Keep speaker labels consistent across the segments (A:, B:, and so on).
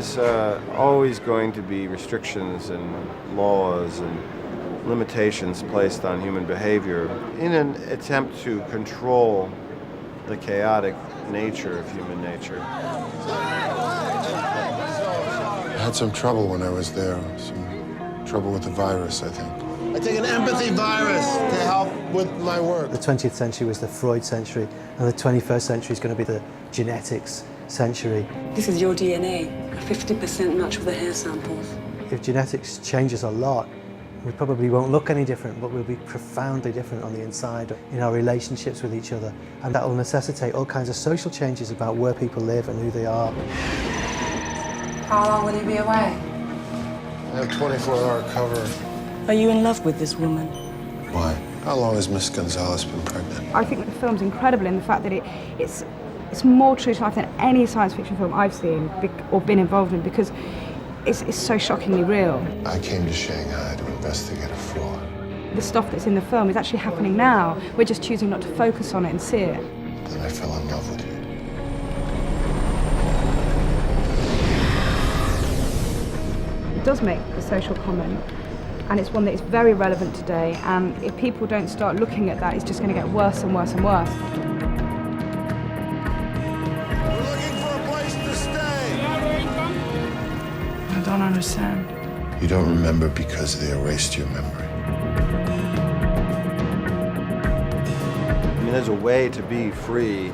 A: There's always going to be restrictions and laws and limitations placed on human behavior in an attempt to control the chaotic nature of human nature.
B: I had some trouble when I was there, some trouble with the virus, I think. I take an empathy virus to help with my work.
C: The 20th century was the Freud century, and the 21st century is going to be the genetics century.
D: This is your DNA, a 50% match with the hair samples.
C: If genetics changes a lot, we probably won't look any different, but we'll be profoundly different on the inside in our relationships with each other. And that will necessitate all kinds of social changes about where people live and who they are.
D: How long will you be away?
B: I have 24-hour cover.
D: Are you in love with this woman?
B: Why? How long has Miss Gonzalez been pregnant?
E: I think the film's incredible in the fact that it's more true to life than any science fiction film I've seen or been involved in, because it's so shockingly real.
B: I came to Shanghai to investigate a fraud.
E: The stuff that's in the film is actually happening now. We're just choosing not to focus on it and see it.
B: Then I fell in love with you.
E: It does make a social comment, and it's one that is very relevant today, and if people don't start looking at that, it's just going to get worse and worse and worse.
B: We're looking for a place to stay.
D: I don't understand.
B: You don't remember because they erased your memory.
A: I mean, there's a way to be free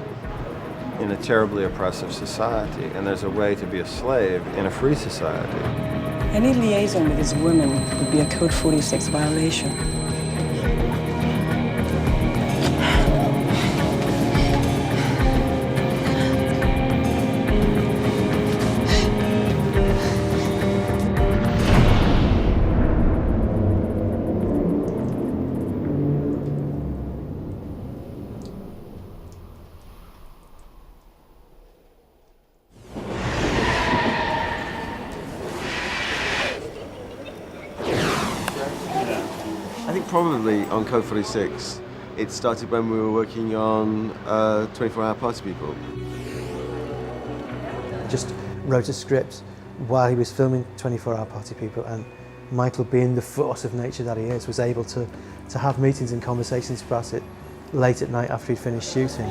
A: in a terribly oppressive society, and there's a way to be a slave in a free society.
D: Any liaison with this woman would be a Code 46 violation.
A: I think probably on Code 46, it started when we were working on 24-hour Party People.
C: Just wrote a script while he was filming 24-hour Party People, and Michael, being the force of nature that he is, was able to have meetings and conversations about it late at night after he'd finished shooting.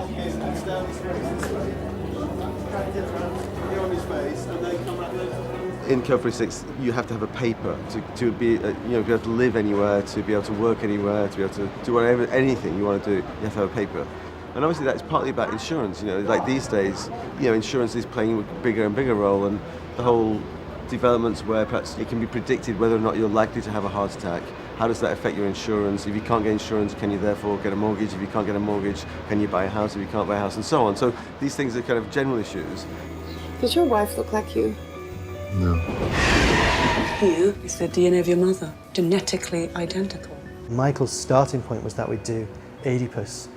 A: In Code 46, you have to have a paper to be, be able to live anywhere, to be able to work anywhere, to be able to do whatever, anything you want to do. You have to have a paper. And obviously that's partly about insurance. Like these days, insurance is playing a bigger and bigger role, and the whole developments where perhaps it can be predicted whether or not you're likely to have a heart attack. How does that affect your insurance? If you can't get insurance, can you therefore get a mortgage? If you can't get a mortgage, can you buy a house? If you can't buy a house, and so on. So these things are kind of general issues.
D: Does your wife look like you?
B: No.
D: Here is the DNA of your mother, genetically identical.
C: Michael's starting point was that we'd do Oedipus,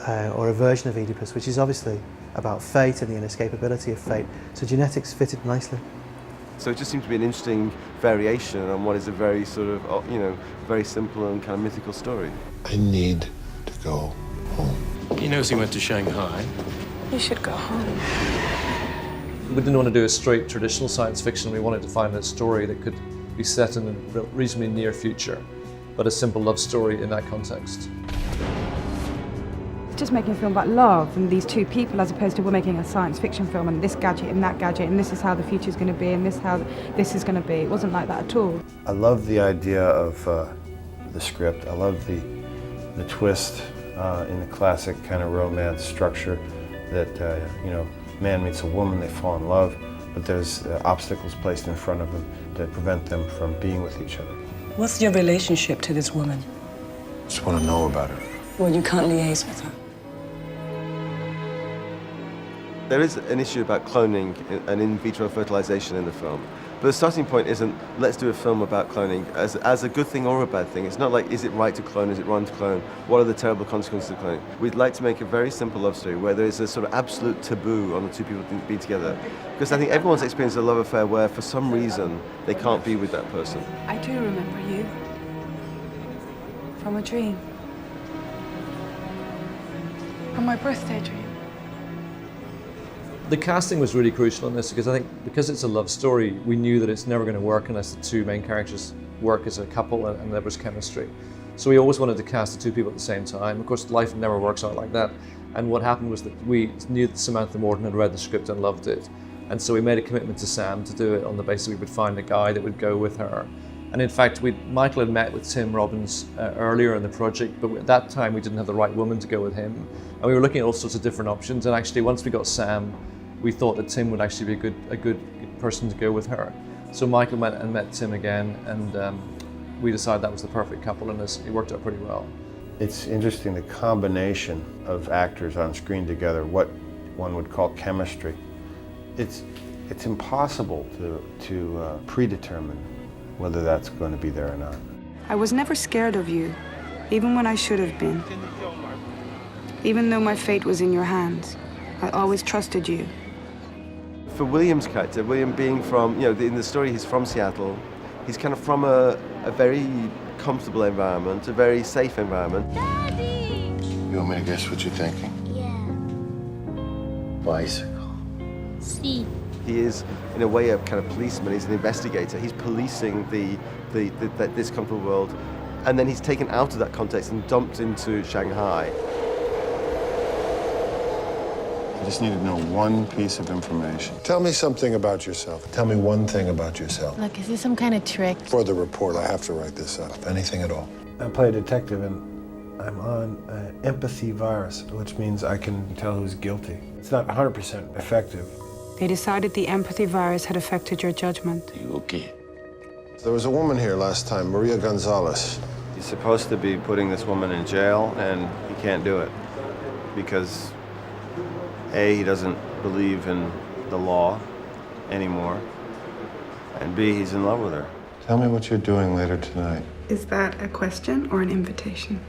C: or a version of Oedipus, which is obviously about fate and the inescapability of fate. So genetics fitted nicely.
A: So it just seemed to be an interesting variation on what is a very sort of, very simple and kind of mythical story.
B: I need to go home.
F: He knows he went to Shanghai.
D: You should go home.
G: We didn't want to do a straight traditional science fiction. We wanted to find a story that could be set in a reasonably near future, but a simple love story in that context.
E: It's just making a film about love and these two people, as opposed to we're making a science fiction film and this gadget and that gadget and this is how the future's going to be and this how this is going to be. It wasn't like that at all.
A: I love the idea of the script. I love the twist in the classic kind of romance structure that, man meets a woman, they fall in love, but there's obstacles placed in front of them that prevent them from being with each other.
D: What's your relationship to this woman?
B: Just want to know about her.
D: Well, you can't liaise with her.
A: There is an issue about cloning and in vitro fertilization in the film. But the starting point isn't, let's do a film about cloning as a good thing or a bad thing. It's not like, is it right to clone, is it wrong to clone? What are the terrible consequences of cloning? We'd like to make a very simple love story where there is a sort of absolute taboo on the two people being together. Because I think everyone's experienced a love affair where, for some reason, they can't be with that person.
D: I do remember you. From a dream. From my birthday dream.
G: The casting was really crucial in this because I think because it's a love story, we knew that it's never going to work unless the two main characters work as a couple and there was chemistry. So we always wanted to cast the two people at the same time. Of course, life never works out like that. And what happened was that we knew that Samantha Morton had read the script and loved it. And so we made a commitment to Sam to do it on the basis we would find a guy that would go with her. And in fact, Michael had met with Tim Robbins earlier in the project, but at that time we didn't have the right woman to go with him. And we were looking at all sorts of different options. And actually, once we got Sam, we thought that Tim would actually be a good person to go with her. So Michael went and met Tim again, and we decided that was the perfect couple, and it worked out pretty well.
B: It's interesting, the combination of actors on screen together, what one would call chemistry. It's impossible to predetermine whether that's going to be there or not.
D: I was never scared of you, even when I should have been. Even though my fate was in your hands, I always trusted you.
A: For William's character, William being from, in the story he's from Seattle, he's kind of from a very comfortable environment, a very safe environment.
B: Daddy! You want me to guess what you're thinking?
H: Yeah.
B: Bicycle.
H: See.
A: He is, in a way, a kind of policeman. He's an investigator. He's policing this comfortable world, and then he's taken out of that context and dumped into Shanghai.
B: I just need to know one piece of information. Tell me something about yourself. Tell me one thing about yourself.
H: Look, is this some kind of trick?
B: For the report, I have to write this up. Anything at all. I play a detective, and I'm on an empathy virus, which means I can tell who's guilty. It's not 100% effective.
D: They decided the empathy virus had affected your judgment.
B: You okay? There was a woman here last time, Maria Gonzalez.
I: He's supposed to be putting this woman in jail, and he can't do it because A, he doesn't believe in the law anymore, and B, he's in love with her.
B: Tell me what you're doing later tonight.
D: Is that a question or an invitation?